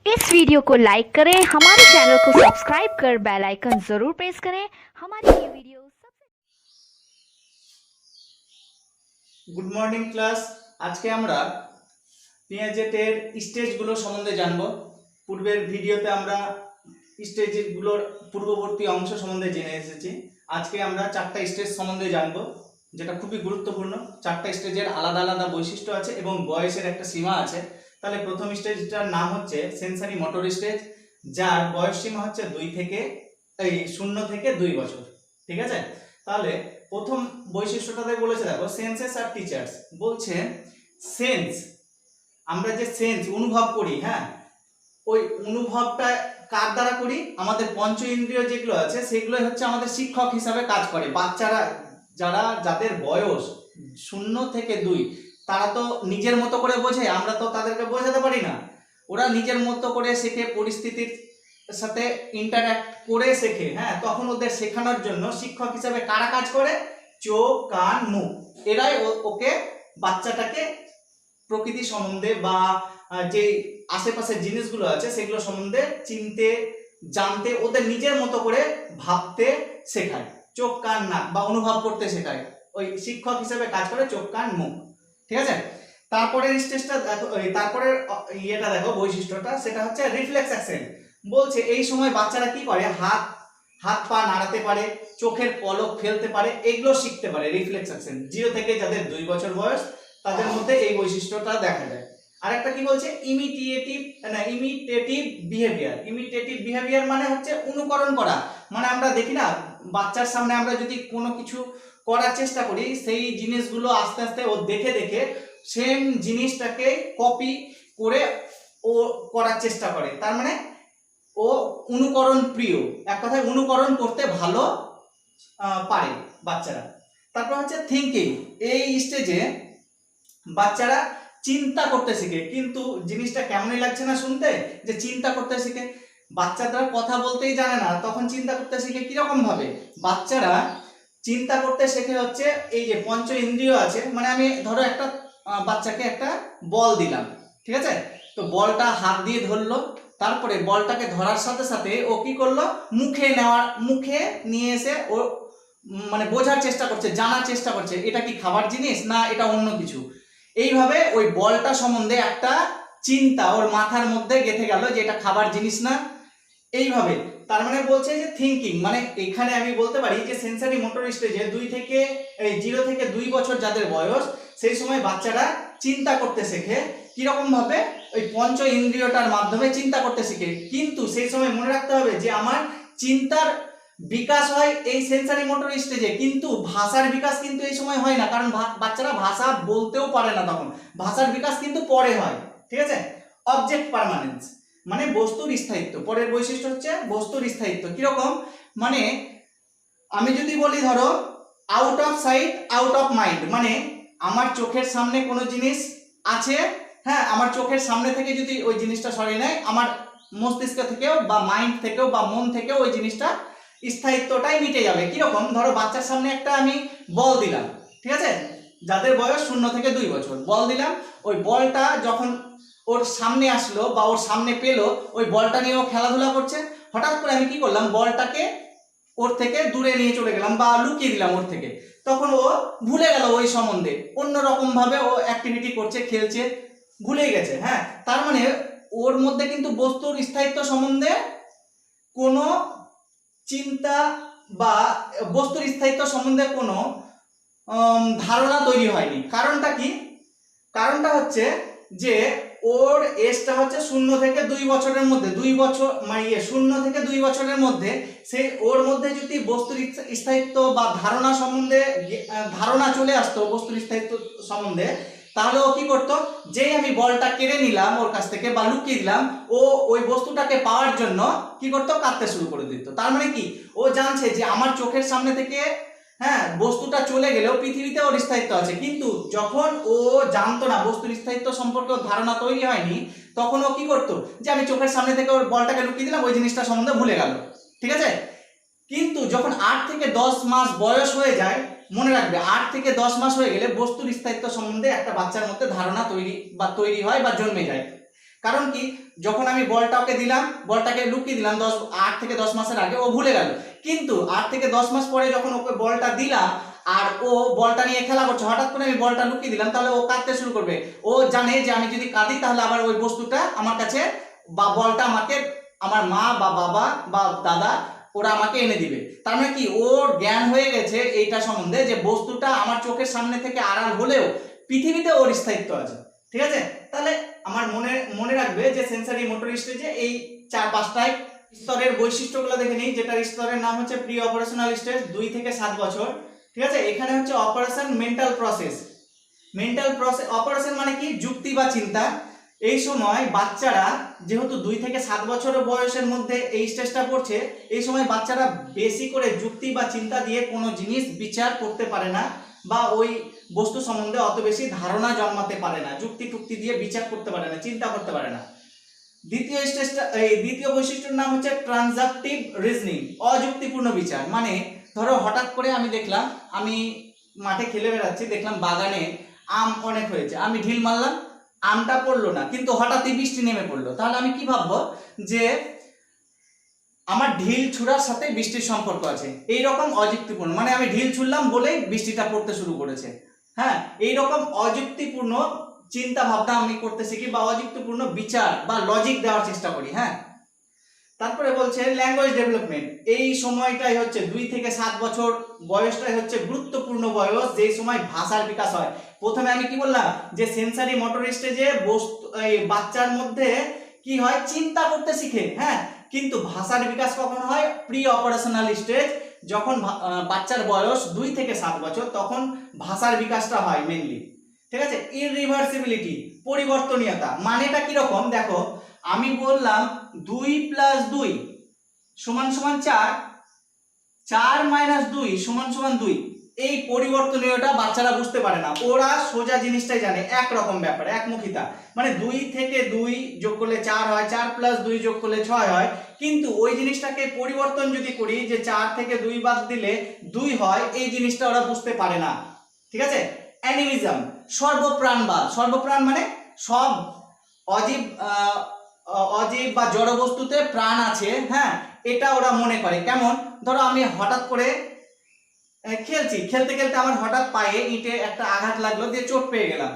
इस वीडियो को लाइक करें, हमारे चैनल को सब्सक्राइब कर बेल आइकन जरूर प्रेस करें। हमारी ये वीडियो গুড মর্নিং ক্লাস। আজকে আমরা পিয়াজেটের স্টেজগুলো সম্বন্ধে জানব। পূর্বের ভিডিওতে আমরা স্টেজগুলোর পূর্ববর্তী অংশ সম্বন্ধে জেনে এসেছি। আজকে আমরা চারটা স্টেজ সম্বন্ধে জানব, যেটা খুবই গুরুত্বপূর্ণ। চারটা স্টেজের আলাদা আলাদা বৈশিষ্ট্য আছে এবং বয়সের একটা সীমা আছে। তাহলে প্রথম স্টেজটার নাম হচ্ছে সেন্সারি মোটর স্টেজ, যার বয়স সীমা হচ্ছে 0 থেকে 2 বছর। ঠিক আছে, তাহলে প্রথম বৈশিষ্ট্যটাতে বলেছে, দেখো সেন্সেস আর টিচার্স। বলছে সেন্স, আমরা যে সেন্স অনুভব করি, হ্যাঁ, ওই অনুভবটা কার দ্বারা করি? আমাদের পঞ্চ ইন্দ্রিয় যেগুলো আছে সেগুলোই হচ্ছে আমাদের শিক্ষক হিসাবে কাজ করে। বাচ্চারা যাদের বয়স 0 থেকে 2, তারা তো নিজের মতো করে বোঝে, আমরা তো তাদেরকে বোঝাতে পারি না। ওরা নিজের মতো করে শেখে, পরিস্থিতির সাথে ইন্টারঅ্যাক্ট করে শেখে। হ্যাঁ, তখন ওদের শেখানোর জন্য শিক্ষক হিসাবে কারা কাজ করে? চোখ, কান, মুখ। এরাই ওকে, বাচ্চাটাকে প্রকৃতি সম্বন্ধে বা যে আশেপাশের জিনিসগুলো আছে সেগুলো সম্বন্ধে চিনতে, জানতে, ওদের নিজের মতো করে ভাবতে শেখায়। চোখ, কান, নাক বা অনুভব করতে শেখায়। ওই শিক্ষক হিসেবে কাজ করে চোখ, কান, মুখ। ঠিক আছে, তারপরের স্টেজটা দেখো, তারপরের ইয়েটা দেখো, বৈশিষ্ট্যটা, সেটা হচ্ছে রিফ্লেক্স অ্যাকশন। বলছে এই সময় বাচ্চারা কি করে? হাত পা নাড়াতে পারে, চোখের পলক ফেলতে পারে, এগুলো শিখতে পারে। রিফ্লেক্স অ্যাকশন 0 থেকে যাদের 2 বছর বয়স তাদের মধ্যে এই বৈশিষ্ট্যটা দেখা যায়। আর একটা কি বলছে? ইমিটেটিভ বিহেভিয়ার। ইমিটেটিভ বিহেভিয়ার মানে হচ্ছে অনুকরণ করা। মানে আমরা দেখি না, বাচ্চার সামনে আমরা যদি কোনো কিছু করার চেষ্টা করি, সেই জিনিসগুলো আস্তে আস্তে ও দেখে দেখে সেম জিনিসটাকে কপি করে ও করার চেষ্টা করে। তার মানে ও অনুকরণ প্রিয়, এক কথায় অনুকরণ করতে ভালো পারে বাচ্চারা। তারপর হচ্ছে থিঙ্কিং। এই স্টেজে বাচ্চারা চিন্তা করতে শিখে। কিন্তু জিনিসটা কেমনই লাগছে না শুনতে, যে চিন্তা করতে শিখে? বাচ্চারা কথা বলতেই জানে না, তখন চিন্তা করতে শিখে কিরকম ভাবে? বাচ্চারা চিন্তা করতে শেখে হচ্ছে এই যে পঞ্চ ইন্দ্রিয় আছে। মানে আমি ধরো একটা বাচ্চাকে একটা বল দিলাম, ঠিক আছে, তো বলটা হাত দিয়ে ধরলো, তারপরে বলটাকে ধরার সাথে সাথে ও কি করলো? মুখে নিয়ে এসে ও মানে বোঝার চেষ্টা করছে, জানার চেষ্টা করছে এটা কি খাবার জিনিস না এটা অন্য কিছু। এইভাবে ওই বলটা সম্বন্ধে একটা চিন্তা ওর মাথার মধ্যে গেঁথে গেল যে এটা খাবার জিনিস না, এইভাবে। তার মানে বলছে যে থিঙ্কিং, মানে এখানে আমি বলতে পারি যে সেন্সারি মোটর স্টেজে 0 থেকে 2 বছর যাদের বয়স, সেই সময় বাচ্চারা চিন্তা করতে শেখে। কিরকম ভাবে? ওই পঞ্চ ইন্দ্রিয়টার মাধ্যমে চিন্তা করতে শিখে। কিন্তু সেই সময় মনে রাখতে হবে যে আমার চিন্তার বিকাশ হয় এই সেন্সারি মোটর স্টেজে, কিন্তু ভাষার বিকাশ কিন্তু এই সময় হয় না, কারণ বাচ্চারা ভাষা বলতেও পারে না তখন। ভাষার বিকাশ কিন্তু পরে হয়। ঠিক আছে, অবজেক্ট পার্মানেন্স মানে বস্তুর স্থায়িত্ব। পরের বৈশিষ্ট্য হচ্ছে বস্তুর স্থায়িত্ব। কিরকম? মানে আমি যদি বলি, ধরো out of sight out of mind, মানে আমার চোখের সামনে কোনো জিনিস আছে, হ্যাঁ, আমার চোখের সামনে থেকে যদি ওই জিনিসটা সরিয়ে নেয়, আমার মস্তিষ্ক থেকেও বা মাইন্ড থেকেও বা মন থেকেও ওই জিনিসটা স্থায়িত্বটাই মিটে যাবে। কিরকম? ধরো বাচ্চার সামনে একটা আমি বল দিলাম, ঠিক আছে, যাদের বয়স 0 থেকে 2 বছর, বল দিলাম। ওই বলটা যখন ওর সামনে আসলো বা ওর সামনে পেলো, ওই বলটা নিয়ে ও খেলাধুলা করছে। হঠাৎ করে আমি কি করলাম? বলটাকে ওর থেকে দূরে নিয়ে চলে গেলাম বা লুকিয়ে দিলাম ওর থেকে। তখন ও ভুলে গেল ওই সম্বন্ধে, অন্যরকম ভাবে ও অ্যাক্টিভিটি করছে, খেলছে, ভুলে গেছে। হ্যাঁ, তার মানে ওর মধ্যে কিন্তু বস্তুর স্থায়িত্ব সম্বন্ধে কোনো চিন্তা বা বস্তুর স্থায়িত্ব সম্বন্ধে কোনো ধারণা তৈরি হয়নি। কারণটা কি? কারণটা হচ্ছে যে ওর এজটা হচ্ছে 0 থেকে 2 বছরের মধ্যে, 2 বছর মানে 0 থেকে 2 বছরের মধ্যে, সেই ওর মধ্যে যদি বস্তুর স্থায়িত্ব বা ধারণা সম্বন্ধে ধারণা চলে আসতো বস্তুর স্থায়িত্ব সম্বন্ধে, তাহলে ও কি করতো? যেই আমি বলটা কেড়ে নিলাম ওর কাছ থেকে বা লুকিয়ে দিলাম, ও ওই বস্তুটাকে পাওয়ার জন্য কি করতো? কাঁদতে শুরু করে দিত। তার মানে কি? ও জানছে যে আমার চোখের সামনে থেকে, হ্যাঁ, বস্তুটা চলে গেলেও পৃথিবীতে ওর স্থায়িত্ব আছে। কিন্তু যখন ও জানতো না, বস্তুর স্থায়িত্ব সম্পর্কে ধারণা তৈরি হয়নি, তখন ও কি করতো? যে আমি চোখের সামনে থেকে ওর বলটাকে লুকিয়ে দিলাম, ওই জিনিসটা সম্বন্ধে ভুলে গেল। ঠিক আছে, কিন্তু যখন 8 থেকে 10 মাস বয়স হয়ে যায়, মনে রাখবে 8 থেকে 10 মাস হয়ে গেলে বস্তুর স্থায়িত্ব সম্বন্ধে একটা বাচ্চার মধ্যে ধারণা তৈরি হয় বা জন্মে যায়। কারণ কি, যখন আমি বলটা ওকে দিলাম, বলটাকে লুকিয়ে দিলাম 8 থেকে 10 মাসের আগে, ও ভুলে গেল। কিন্তু 8 থেকে 10 মাস পরে যখন ওকে বলটা দিলাম আর ও বলটা নিয়ে খেলা করছে, হঠাৎ করে আমি বলটা লুকিয়ে দিলাম, তাহলে ও কাঁদতে শুরু করবে। ও জানে যে আমি যদি কাঁদি তাহলে আবার ওই বস্তুটা আমার কাছে বা বলটা আমাকে আমার মা বা বাবা বা দাদা ওরা আমাকে এনে দিবে। তার মানে কি, ওর জ্ঞান হয়ে গেছে এইটা সম্বন্ধে যে বস্তুটা আমার চোখের সামনে থেকে আড়াল হলেও পৃথিবীতে ওর স্থায়িত্ব আছে। ঠিক আছে, তাহলে আমার মনে রাখবে যে সেন্সরি মোটর স্টেজে এই 4-5টাই স্তরের বৈশিষ্ট্যগুলো দেখে নিই। যেটার স্তরের নাম হচ্ছে প্রি অপারেশনাল স্টেজ, 2 থেকে 7 বছর। ঠিক আছে, এখানে হচ্ছে অপারেশন মেন্টাল প্রসেস। অপারেশন মানে কি, যুক্তি বা চিন্তা। এই সময় বাচ্চারা যেহেতু 2 থেকে 7 বছরের বয়সের মধ্যে এই স্টেজটা পড়ছে, এই সময় বাচ্চারা বেশি করে যুক্তি বা চিন্তা দিয়ে কোনো জিনিস বিচার করতে পারে না বা ওই বস্তু সম্বন্ধে অত বেশি ধারণা জন্মাতে পারে না, যুক্তি টুক্তি দিয়ে বিচার করতে পারে না, চিন্তা করতে পারে না। দ্বিতীয় বৈশিষ্ট্যের নাম হচ্ছে ট্রানজাক্টিভ রিজনিং, অযুক্তিপূর্ণ বিচার। মানে ধরো হঠাৎ করে আমি দেখলাম, আমি মাঠে খেলে বেড়াচ্ছি, দেখলাম বাগানে আম অনেক হয়েছে, আমি ঢিল মারলাম, আমটা পড়লো না, কিন্তু হঠাৎই বৃষ্টি নেমে পড়লো, তাহলে আমি কি ভাববো যে আমার ঢিল ছুড়ার সাথে বৃষ্টির সম্পর্ক আছে। এইরকম অযুক্তিপূর্ণ, মানে আমি ঢিল ছুড়লাম বলেই বৃষ্টিটা পড়তে শুরু করেছে। হ্যাঁ, এইরকম অযুক্তিপূর্ণ চিন্তা ভাবনা আমি করতে শিখি বা অযুক্তিপূর্ণ বিচার বা লজিক দেওয়ার চেষ্টা করি। হ্যাঁ, তারপরে বলছে ল্যাঙ্গুয়েজ ডেভেলপমেন্ট। এই সময়টাই হচ্ছে 2 থেকে 7 বছর বয়সটাই হচ্ছে গুরুত্বপূর্ণ বয়স, যেই সময় ভাষার বিকাশ হয়। প্রথমে আমি কি বললাম যে সেন্সরি মোটর স্টেজে বাচ্চার মধ্যে কি হয়, চিন্তা করতে শিখে। হ্যাঁ, কিন্তু ভাষার বিকাশ কখন হয়, প্রি অপারেশনাল স্টেজ, যখন বাচ্চার বয়স 2 থেকে 7 বছর, তখন ভাষার বিকাশটা হয় মেইনলি। ঠিক আছে, ইররিভার্সিবিলিটি, পরিবর্তনীয়তা, মানেটা কি রকম দেখো, আমি বললাম 2 + 2 = 4, 4 - 2 = 2। এই পরিবর্তনীয়টা বাচ্চারা বুঝতে পারে না, ওরা সোজা জিনিসটাই জানে, একরকম ব্যাপার, একমুখিতা। মানে 2 থেকে 2 যোগ করলে 4 হয়, 4 + 2 যোগ করলে 6 হয়। কিন্তু ওই জিনিসটাকে পরিবর্তন যদি করি যে 4 থেকে 2 বাদ দিলে 2 হয়, এই জিনিসটা ওরা বুঝতে পারে না। ঠিক আছে, অ্যানিমিজম, সর্বপ্রাণবাদ। সর্বপ্রাণ মানে সব অজীব বা জড় বস্তুতে প্রাণ আছে। হ্যাঁ, এটা ওরা মনে করে। কেমন, ধরো আমি হঠাৎ করে খেলতে খেলতে আমার হঠাৎ পায়ে ইটে একটা আঘাত লাগলো, দিয়ে চোট পেয়ে গেলাম,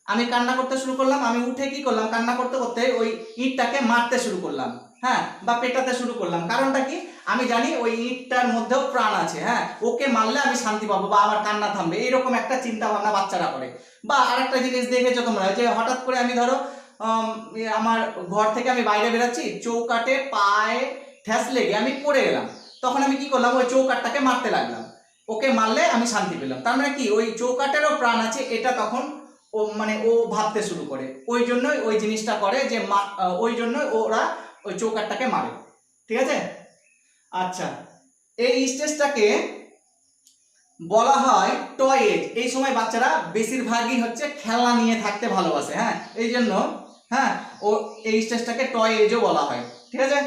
আমি কান্না করতে শুরু করলাম, আমি উঠে কি করলাম, কান্না করতে করতে ওই ইটটাকে মারতে শুরু করলাম। হ্যাঁ, বা পেটাতে শুরু করলাম। কারণটা কি, আমি জানি ওই ইটটার মধ্যেও প্রাণ আছে। হ্যাঁ, ওকে মারলে আমি শান্তি পাবো বা আমার কান্না থামবে, এইরকম একটা চিন্তা ভাবনা বাচ্চারা করে। বা আরেকটা জিনিস দেখেছো তোমরা, যে হঠাৎ করে আমি ধরো আমার ঘর থেকে আমি বাইরে বেরাচ্ছি, চৌকাটে পায়ে ঠ্যাস লেগে আমি পড়ে গেলাম, তখন আমি কি করলাম, ওই চৌকাটটাকে মারতে লাগলাম, ওকে মারলে আমি শান্তি পেলাম। তার মানে কি, ওই চৌকাটেরও প্রাণ আছে, এটা তখন ও ভাবতে শুরু করে। ওই জন্যই ওই জিনিসটা করে যে ওই জন্যই ওরা ওই চৌকাটটাকে মারে। ঠিক আছে, আচ্ছা, এই স্টেজটাকে বলা হয় টয় এজ। এই সময় বাচ্চারা বেশিরভাগই হচ্ছে খেলনা নিয়ে থাকতে ভালোবাসে। হ্যাঁ, এই জন্য হ্যাঁ ও এই স্টেজটাকে টয় এজও বলা হয়। ঠিক আছে,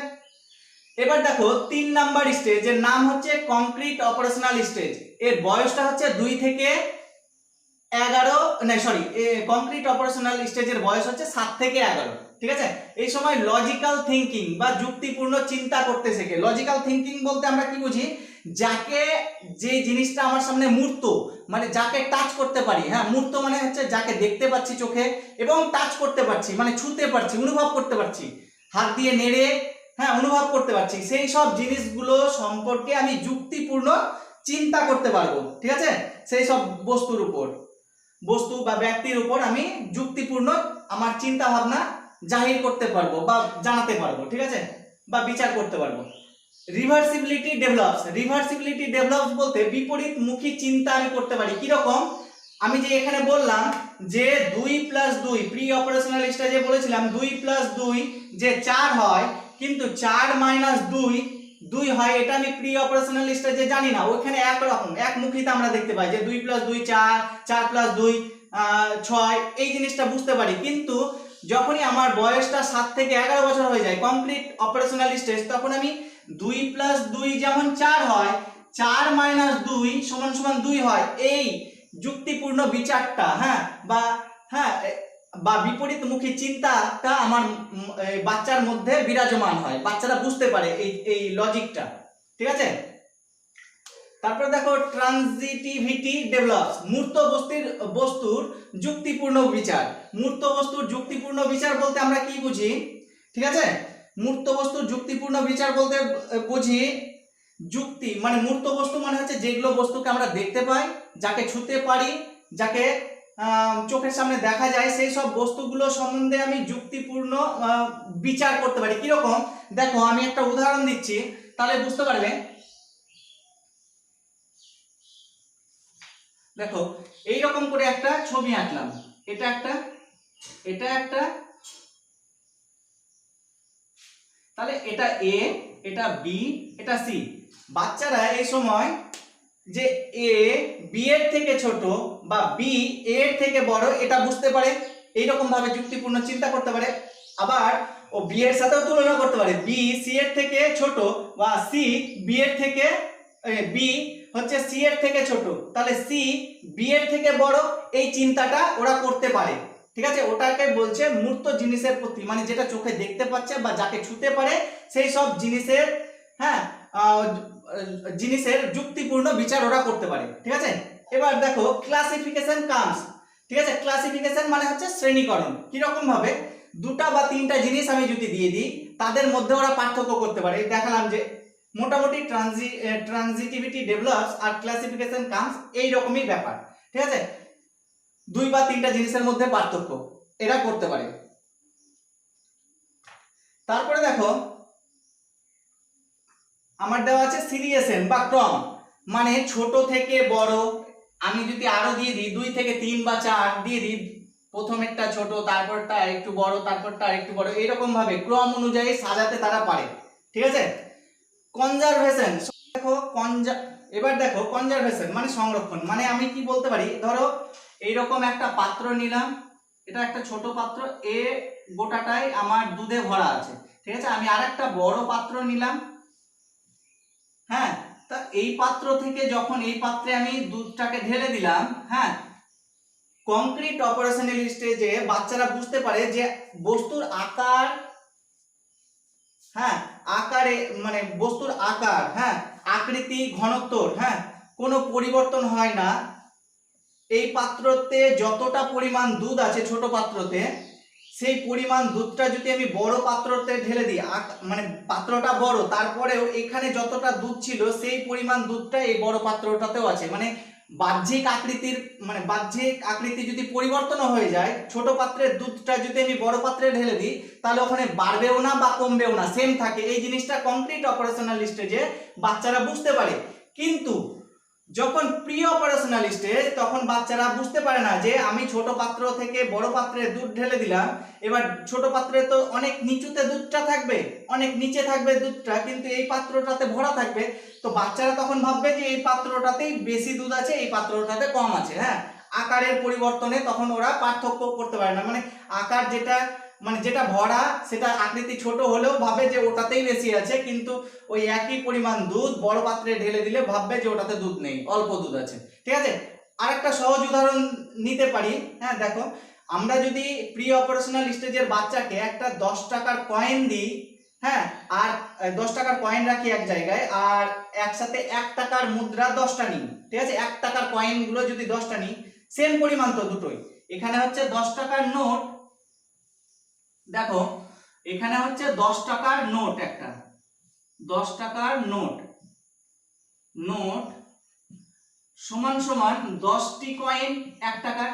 এবার দেখো 3 নাম্বার স্টেজ, এর নাম হচ্ছে কংক্রিট অপারেশনাল স্টেজ। এর বয়সটা হচ্ছে 2 থেকে 11, না সরি, কংক্রিট অপারেশনাল স্টেজের বয়স হচ্ছে 7 থেকে 11। ঠিক আছে, এই সময় লজিক্যাল থিঙ্কিং বা যুক্তিপূর্ণ চিন্তা করতে শেখে। লজিক্যাল থিঙ্কিং বলতে আমরা কি বুঝি, যাকে যে জিনিসটা আমার সামনে মূর্ত, মানে যাকে টাচ করতে পারি। হ্যাঁ, মূর্ত মানে হচ্ছে যাকে দেখতে পাচ্ছি চোখে এবং টাচ করতে পারছি, মানে ছুঁতে পারছি, অনুভব করতে পারছি, হাত দিয়ে নেড়ে হ্যাঁ অনুভব করতে পারছি, সেই সব জিনিসগুলো সম্পর্কে আমি যুক্তিপূর্ণ চিন্তা করতে পারবো। ঠিক আছে, সেই সব বস্তু বা ব্যক্তির উপর আমি যুক্তিপূর্ণ আমার চিন্তা ভাবনা জাহির করতে পারবো বা জানাতে পারবো। ঠিক আছে, বা বিচার করতে পারবো। রিভার্সিবিলিটি ডেভেলপস বলতে বিপরীতমুখী চিন্তা আমি করতে পারি। কিরকম, আমি যে এখানে বললাম যে 2 + 2 প্রি অপারেশনাল স্টেজে বলেছিলাম 2 + 2 যে 4 হয়, কিন্তু 4 - 2 হয়, এটা আমি প্রি অপারেশনাল স্টেজে জানি না। ওইখানে একরকম একমুখিতা আমরা দেখতে পাই যে 2 + 2 4, 4 + 2 6, এই জিনিসটা বুঝতে পারি। কিন্তু যখনই আমার বয়সটা 7 থেকে 11 বছর হয়ে যায়, কংক্রিট অপারেশনাল স্টেজ, তখন আমি 2 + 2 যেমন 4 হয়, 4 - 2 = 2 হয়, এই যুক্তিপূর্ণ বিচারটা হ্যাঁ বা হ্যাঁ বা বিপরীতমুখী চিন্তাটা আমার বাচ্চার মধ্যে বিরাজমান হয়, বাচ্চারা বুঝতে পারে এই লজিকটা। ঠিক আছে, তারপরে দেখো ট্রানজিটিভিটি ডেভেলপস, মূর্ত বস্তুর যুক্তিপূর্ণ বিচার। মূর্ত বস্তুর যুক্তিপূর্ণ বিচার বলতে আমরা কি বুঝি? ঠিক আছে, মূর্ত বস্তুর যুক্তিপূর্ণ বিচার বলতে বুঝি যুক্তি মানে মূর্ত বস্তু মানে হচ্ছে যেগুলো বস্তুকে আমরা দেখতে পাই, যাকে ছুঁতে পারি, যাকে চোখের সামনে দেখা যায়, সেই সব বস্তুগুলো সম্বন্ধে আমি যুক্তিপূর্ণ বিচার করতে পারি। কিরকম দেখো, আমি একটা উদাহরণ দিচ্ছি তাহলে বুঝতে পারবে। দেখো এইরকম করে একটা ছবি আঁকলাম, এটা একটা, এটা একটা, তাহলে এটা এ, এটা বি, এটা সি। বাচ্চারা এই সময় যে এ বি এর থেকে ছোট বা বি এ এর থেকে বড় এটা বুঝতে পারে, এইরকম ভাবে যুক্তিপূর্ণ চিন্তা করতে পারে। আবার ও বি এর সাথেও তুলনা করতে পারে, বি সি এর থেকে ছোট বা সি বি এর থেকে, বি হচ্ছে সি এর থেকে ছোট, তাহলে সি বি এর থেকে বড়, এই চিন্তাটা ওরা করতে পারে। ঠিক আছে, ওটাকে বলছে মূর্ত জিনিসের প্রতি, মানে যেটা চোখে দেখতে পাচ্ছে বা যাকে ছুঁতে পারে সেই সব জিনিসের, হ্যাঁ, জিনিসের যুক্তিপূর্ণ বিচার ওরা করতে পারে। ঠিক আছে, এবার দেখো ক্লাসিফিকেশন কামস। ঠিক আছে, ক্লাসিফিকেশন মানে হচ্ছে শ্রেণীকরণ। কিরকম ভাবে, দুটা বা তিনটা জিনিস আমি যদি দিয়ে দিই তাদের মধ্যে ওরা পার্থক্য করতে পারে। দেখালাম যে মোটামুটি ট্রানজিটিভিটি ডেভেলপস আর ক্লাসিফিকেশন কামস এই রকমই ব্যাপার। ঠিক আছে, দুই বা তিনটা জিনিসের মধ্যে পার্থক্য এরা করতে পারে। তারপরে দেখো আমার দেওয়া আছে সিরিয়েশন বা ক্রম, মানে ছোট থেকে বড়। আমি যদি আরো দিয়ে দিই 2 থেকে 3 বা 4 দিয়ে দিই, প্রথমেরটা ছোট, তারপরটা একটু বড়, তারপরটা একটু বড়, এরকম ভাবে ক্রম অনুযায়ী সাজাতে তারা পারে। ঠিক আছে, কনজারভেশন দেখো, এবার দেখো কনজারভেশন মানে সংরক্ষণ। মানে আমি কি বলতে পারি, ধরো এইরকম একটা পাত্র নিলাম, এটা একটা ছোট পাত্র, এ গোটাটাই আমার দুধে ভরা আছে। ঠিক আছে, আমি আরেকটা বড় পাত্র নিলাম, হ্যাঁ, তা এই পাত্র থেকে যখন এই পাত্রে আমি দুধটাকে ঢেলে দিলাম, হ্যাঁ, কংক্রিট অপারেশনাল স্টেজে বাচ্চারা বুঝতে পারে যে বস্তুর আকার, হ্যাঁ, আকারে মানে বস্তুর আকার, হ্যাঁ, আকৃতি, ঘনত্বর, হ্যাঁ, কোনো পরিবর্তন হয় না। এই পাত্রতে যতটা পরিমাণ দুধ আছে ছোট পাত্রতে, সেই পরিমাণ দুধটা যদি আমি বড় পাত্রতে ঢেলে দিই, মানে পাত্রটা বড়, তারপরেও এখানে যতটা দুধ ছিল সেই পরিমাণ দুধটা এই বড় পাত্রটাতেও আছে। মানে বাহ্যিক আকৃতির, মানে বাহ্যিক আকৃতি যদি পরিবর্তন হয়ে যায়, ছোট পাত্রের দুধটা যদি আমি বড় পাত্রে ঢেলে দিই তাহলে ওখানে বাড়বেও না বা কমবেও না, সেম থাকে। এই জিনিসটা কংক্রিট অপারেশনাল স্টেজে বাচ্চারা বুঝতে পারে। কিন্তু যখন প্রি অপারেশনাল স্টেজ, তখন বাচ্চারা বুঝতে পারে না যে আমি ছোট পাত্র থেকে বড় পাত্রে দুধ ঢেলে দিলাম, এবার ছোট পাত্রে তো অনেক নিচুতে দুধটা থাকবে, অনেক নিচে থাকবে দুধটা, কিন্তু এই পাত্রটাতে ভরা থাকবে। তো বাচ্চারা তখন ভাববে যে এই পাত্রটাতেই বেশি দুধ আছে, এই পাত্রটাতে কম আছে। হ্যাঁ, আকারের পরিবর্তনে তখন ওরা পার্থক্য করতে পারে না। মানে আকার যেটা, মানে যেটা ভরা সেটা আকৃতি ছোট হলেও ভাবে যে ওটাতেই বেশি আছে, কিন্তু ওই একই পরিমাণ দুধ বড় পাত্রে ঢেলে দিলে ভাববে যে ওটাতে দুধ নেই, অল্প দুধ আছে। ঠিক আছে, আরেকটা সহজ উদাহরণ নিতে পারি। হ্যাঁ, দেখো আমরা যদি প্রি অপারেশনাল স্টেজের বাচ্চাকে একটা 10 টাকার কয়েন দিই, হ্যাঁ, আর 10 টাকার কয়েন রাখি এক জায়গায়, আর একসাথে 1 টাকার মুদ্রা 10টা নিই। ঠিক আছে, 1 টাকার কয়েনগুলো যদি 10টা নিই, সেম পরিমাণ তো দুটোই। এখানে হচ্ছে 10 টাকার নোট, দেখো এখানে হচ্ছে 10 টাকার নোট, একটা 10 টাকার নোট, নোট সমান সমান 10টি কয়েন 1 টাকার,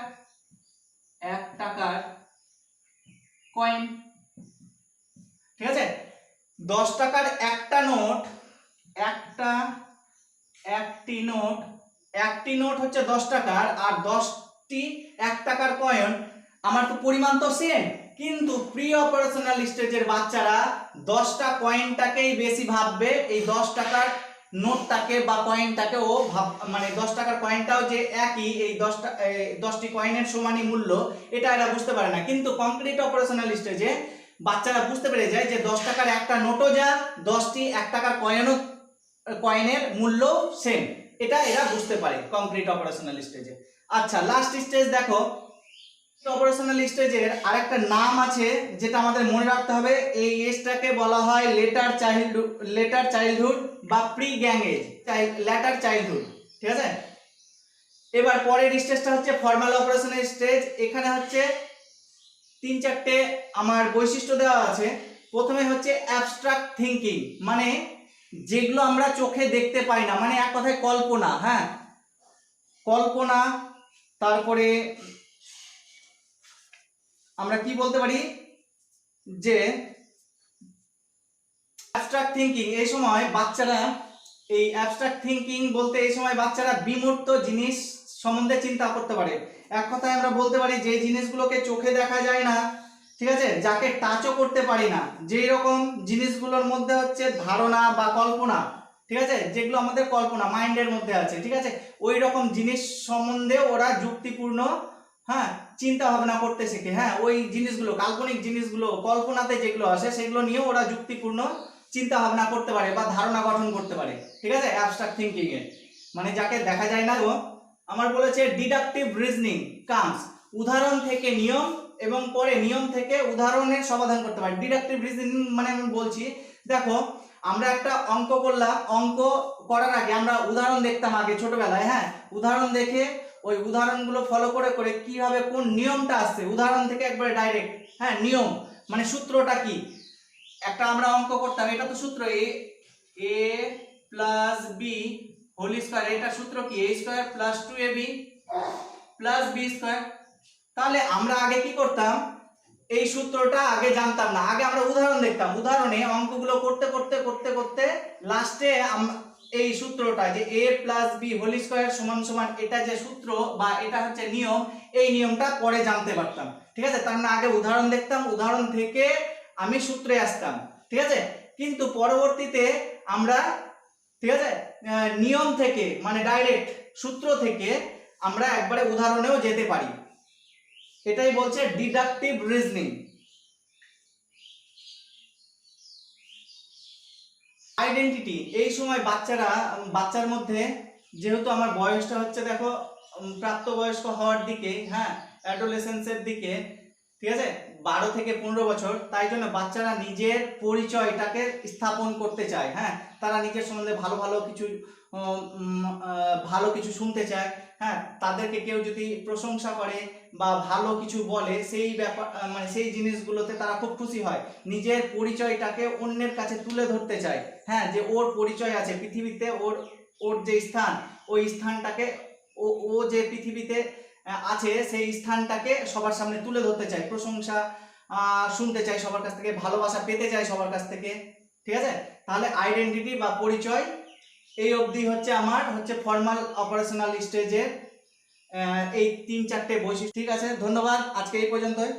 1 টাকার কয়েন। ঠিক আছে, 10 টাকার একটা নোট, একটি নোট, একটি নোট হচ্ছে 10 টাকার, আর 10টি 1 টাকার কয়েন, আমার তো পরিমাণ তো সেম। কিন্তু প্রি অপারেশনাল স্টেজের বাচ্চারা 10টা কয়েনটাকেই বেশি ভাববে, এই 10 টাকার নোটটাকে বা কয়েনটাকে ও মানে 10 টাকার কয়েনটাও যে একই, এই 10টি কয়েনের সমানই মূল্য, এটা এরা বুঝতে পারে না। কিন্তু কংক্রিট অপারেশনাল স্টেজে বাচ্চারা বুঝতে পেরে যায় যে 10 টাকার একটা নোটও যা, 10টি 1 টাকার কয়েনের মূল্য সেম, এটা এরা বুঝতে পারে কংক্রিট অপারেশনাল স্টেজে। আচ্ছা, লাস্ট স্টেজ দেখো, অপারেশনাল স্টেজের আরেকটা নাম আছে যেটা আমাদের মনে রাখতে হবে। এই এজটাকে বলা হয় লেটার চাইল্ডহুড বা pre gang age, later childhood. ঠিক আছে, এবার পরের স্টেজটা হচ্ছে ফর্মাল অপারেশনাল স্টেজ। এখানে হচ্ছে 3-4টে আমার বৈশিষ্ট্য দেওয়া আছে। প্রথমে হচ্ছে অ্যাবস্ট্রাক্ট থিঙ্কিং, মানে যেগুলো আমরা চোখে দেখতে পাই না, মানে এক কথায় কল্পনা। হ্যাঁ, কল্পনা। তারপরে আমরা কি বলতে পারি যে অ্যাবস্ট্রাক্ট থিঙ্কিং, এই সময় বাচ্চারা বিমূর্ত জিনিস সম্বন্ধে চিন্তা করতে পারে। এক কথায় আমরা বলতে পারি যে জিনিসগুলোকে চোখে দেখা যায় না, ঠিক আছে, যাকে টাচও করতে পারি না, যেই রকম জিনিসগুলোর মধ্যে হচ্ছে ধারণা বা কল্পনা, ঠিক আছে, যেগুলো আমাদের কল্পনা মাইন্ডের মধ্যে আছে, ঠিক আছে, ওই রকম জিনিস সম্বন্ধে ওরা যুক্তিপূর্ণ, হ্যাঁ, চিন্তা ভাবনা করতে শেখে। হ্যাঁ, ওই জিনিসগুলো, কাল্পনিক জিনিসগুলো, কল্পনাতে যেগুলো আসে সেগুলো নিয়ে ওরা যুক্তিপূর্ণ চিন্তা ভাবনা করতে পারে বা ধারণা গঠন করতে পারে। ঠিক আছে, অ্যাবস্ট্রাক্ট থিঙ্কিং এ মানে যাকে দেখা যায় না। তো আমার বলেছে ডিডাকটিভ রিজনিং কামস, উদাহরণ থেকে নিয়ম এবং পরে নিয়ম থেকে উদাহরণের সমাধান করতে পারে। ডিডাকটিভ রিজনিং মানে আমি বলছি, দেখো আমরা একটা অঙ্ক করলাম, অঙ্ক করার আগে আমরা উদাহরণ দেখতাম আগে ছোটবেলায়। হ্যাঁ, উদাহরণ দেখে ওই উদাহরণগুলো ফলো করে করে কিভাবে কোন নিয়মটা আসছে উদাহরণ থেকে একবারে ডাইরেক্ট। হ্যাঁ, নিয়ম মানে সূত্রটা কি, একটা আমরা অঙ্ক করতাম, এটা তো সূত্র a plus B whole square, এটা সূত্র কি a square plus 2ab plus b square. তাহলে আমরা আগে কি করতাম, এই সূত্রটা আগে জানতাম না, আগে আমরা উদাহরণ দেখতাম, উদাহরণে অঙ্কগুলো করতে করতে করতে করতে লাস্টে এই সূত্রটা যে a plus B whole square সমান সমান এটা যে সূত্র বা এটা হচ্ছে নিয়ম, এই নিয়মটা পরে জানতে পারতাম। ঠিক আছে, তার মানে আগে উদাহরণ দেখতাম, উদাহরণ থেকে আমি সূত্রে আসতাম। ঠিক আছে, কিন্তু পরবর্তীতে আমরা, ঠিক আছে, নিয়ম থেকে মানে ডাইরেক্ট সূত্র থেকে আমরা একবারে উদাহরণেও যেতে পারি। এটাই বলছে ডিডাকটিভ রিজনিং। আইডেন্টিটি, এই সময় বাচ্চার মধ্যে, যেহেতু আমার বয়সটা হচ্ছে দেখো প্রাপ্তবয়স্ক হওয়ার দিকে, হ্যাঁ, অ্যাডোলেসেন্সের দিকে, ঠিক আছে, 12 থেকে 15 বছর, তাই জন্য বাচ্চারা নিজের পরিচয়টাকে স্থাপন করতে চায়। হ্যাঁ, তারা নিজের সম্বন্ধে ভালো কিছু শুনতে চায়। হ্যাঁ, তাদেরকে কেউ যদি প্রশংসা করে বা ভালো কিছু বলে, সেই ব্যাপার মানে সেই জিনিসগুলোতে তারা খুব খুশি হয়, নিজের পরিচয়টাকে অন্যের কাছে তুলে ধরতে চায়। হ্যাঁ, যে ওর পরিচয় আছে পৃথিবীতে, ওর যে স্থান, ওই স্থানটাকে ও যে পৃথিবীতে আছে সেই স্থানটাকে সবার সামনে তুলে ধরতে চায়, প্রশংসা শুনতে চায় সবার কাছ থেকে, ভালোবাসা পেতে চায় সবার কাছ থেকে। ঠিক আছে, তাহলে আইডেন্টিটি বা পরিচয় এই অবধি হচ্ছে আমার হচ্ছে ফর্মাল অপারেশনাল স্টেজের এই 3-4টে বৈশিষ্ট্য। ঠিক আছে, ধন্যবাদ, আজকে এই পর্যন্তই।